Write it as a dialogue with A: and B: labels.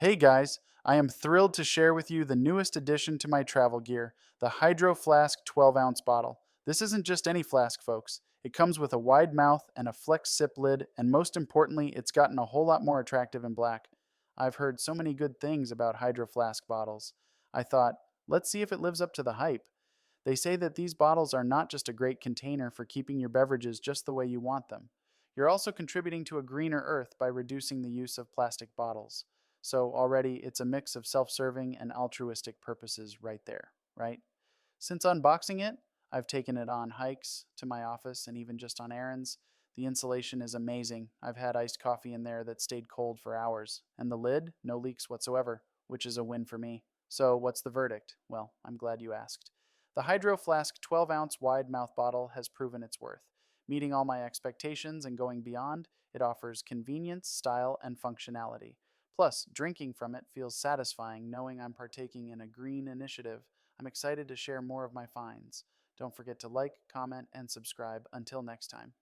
A: Hey guys, I am thrilled to share with you the newest addition to my travel gear, the Hydro Flask 12-ounce bottle. This isn't just any flask, folks. It comes with a wide mouth and a flex sip lid, and most importantly, it's gotten a whole lot more attractive in black. I've heard so many good things about Hydro Flask bottles. I thought, let's see if it lives up to the hype. They say that these bottles are not just a great container for keeping your beverages just the way you want them. You're also contributing to a greener earth by reducing the use of plastic bottles. So already it's a mix of self serving and altruistic purposes right there, right? Since unboxing it, I've taken it on hikes to my office and even just on errands. The insulation is amazing. I've had iced coffee in there that stayed cold for hours. And the lid, no leaks whatsoever, which is a win for me. So, what's the verdict? Well, I'm glad you asked. The Hydro Flask 12-ounce wide mouth bottle has proven its worth. Meeting all my expectations and going beyond, it offers convenience, style, and functionality. Plus, drinking from it feels satisfying knowing I'm partaking in a green initiative. I'm excited to share more of my finds. Don't forget to like, comment, and subscribe. Until next time.